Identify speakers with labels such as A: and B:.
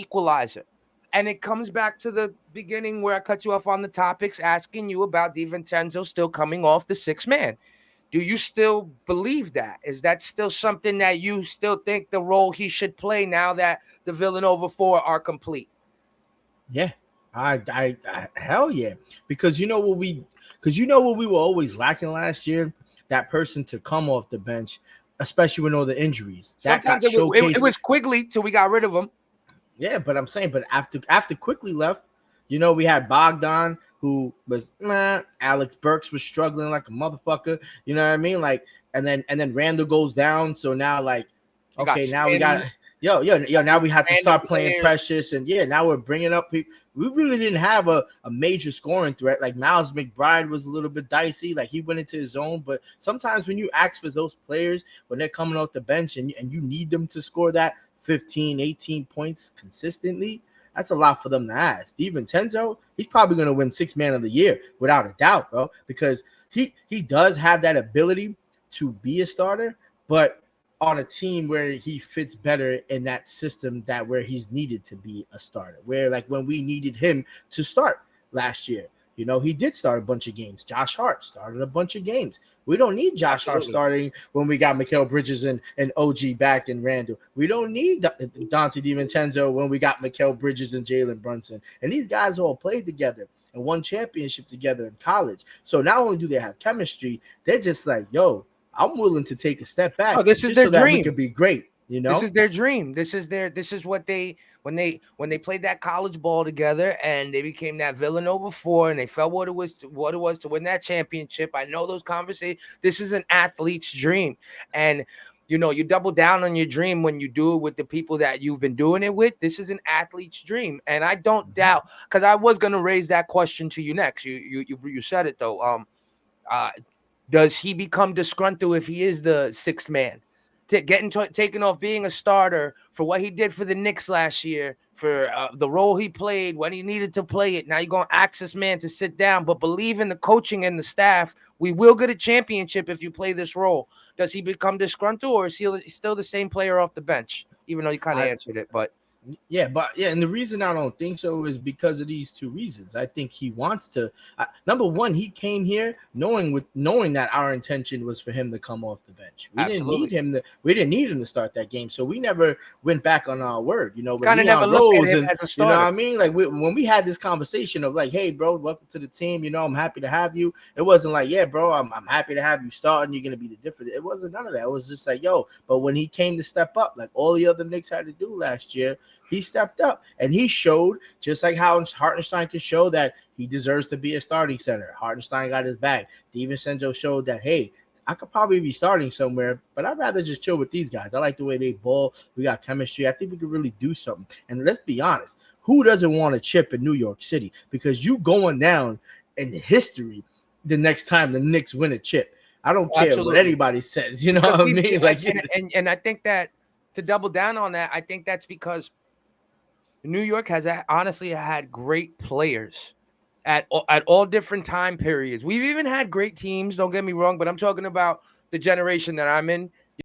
A: equalizer. And it comes back to the beginning where I cut you off on the topics, asking you about DiVincenzo still coming off the sixth man. Do you still believe that? Is that still something that you still think the role he should play now that the Villanova four are complete?
B: Yeah. I hell yeah. Because you know what we were always lacking last year? That person to come off the bench, especially with all the injuries. That got
A: Sometimes it
B: showcased.
A: was Quigley till we got rid of him.
B: Yeah, but I'm saying, but after quickly left, we had Bogdan who was Alex Burks was struggling like a motherfucker. You know what I mean? Like, and then Randall goes down. So now like,
A: You got
B: okay, now we got
A: Stanley,
B: yo. Now we have to
A: random
B: start playing
A: players.
B: Precious, and now we're bringing up people. We really didn't have a major scoring threat. Like Miles McBride was a little bit dicey. Like he went into his zone, but sometimes when you ask for those players when they're coming off the bench and you need them to score that 15, 18 points consistently, that's a lot for them to ask. DiVincenzo, he's probably going to win Sixth Man of the Year without a doubt, bro, because he does have that ability to be a starter, but on a team where he fits better in that system that where he's needed to be a starter, where like when we needed him to start last year, he did start a bunch of games. Josh Hart started a bunch of games. We don't need Josh Hart starting when we got Mikal Bridges and OG back and Randall. We don't need Dante DiVincenzo when we got Mikal Bridges and Jalen Brunson. And these guys all played together and won championship together in college. So not only do they have chemistry, they're just like, yo, I'm willing to take a step back
A: This is
B: just
A: their
B: so that we
A: dream.
B: could be great.
A: This is their dream. This is what they when they played that college ball together and they became that Villanova four and they felt what it was to win that championship. I know those conversations. This is an athlete's dream, and you double down on your dream when you do it with the people that you've been doing it with. This is an athlete's dream, and I don't doubt, because I was gonna raise that question to you next. You said it though. Does he become disgruntled if he is the sixth man? Taken off being a starter for what he did for the Knicks last year, for the role he played when he needed to play it. Now you're going to ask this man to sit down, but believe in the coaching and the staff. We will get a championship if you play this role. Does he become disgruntled, or is he still the same player off the bench? Even though you kind of answered it, but.
B: And the reason I don't think so is because of these two reasons. I think he wants to. Number one, he came here knowing that our intention was for him to come off the bench. We didn't need him to start that game, so we never went back on our word. When
A: kind of never looked at him as a starter.
B: You know what I mean? Like when we had this conversation of like, hey, bro, welcome to the team. I'm happy to have you. It wasn't like, yeah, bro, I'm happy to have you starting. You're gonna be the difference. It wasn't none of that. It was just like, yo. But when he came to step up, like all the other Knicks had to do last year, he stepped up and he showed, just like how Hartenstein can show that he deserves to be a starting center. Hartenstein got his back. DiVincenzo showed that, hey, I could probably be starting somewhere, but I'd rather just chill with these guys. I like the way they ball. We got chemistry. I think we could really do something. And let's be honest, who doesn't want a chip in New York City? Because you going down in history the next time the Knicks win a chip. I don't care what anybody says. You know what I mean? Like,
A: and I think that to double down on that, I think that's because New York has honestly had great players at all different time periods. We've even had great teams, don't get me wrong, but I'm talking about the generation that I'm in.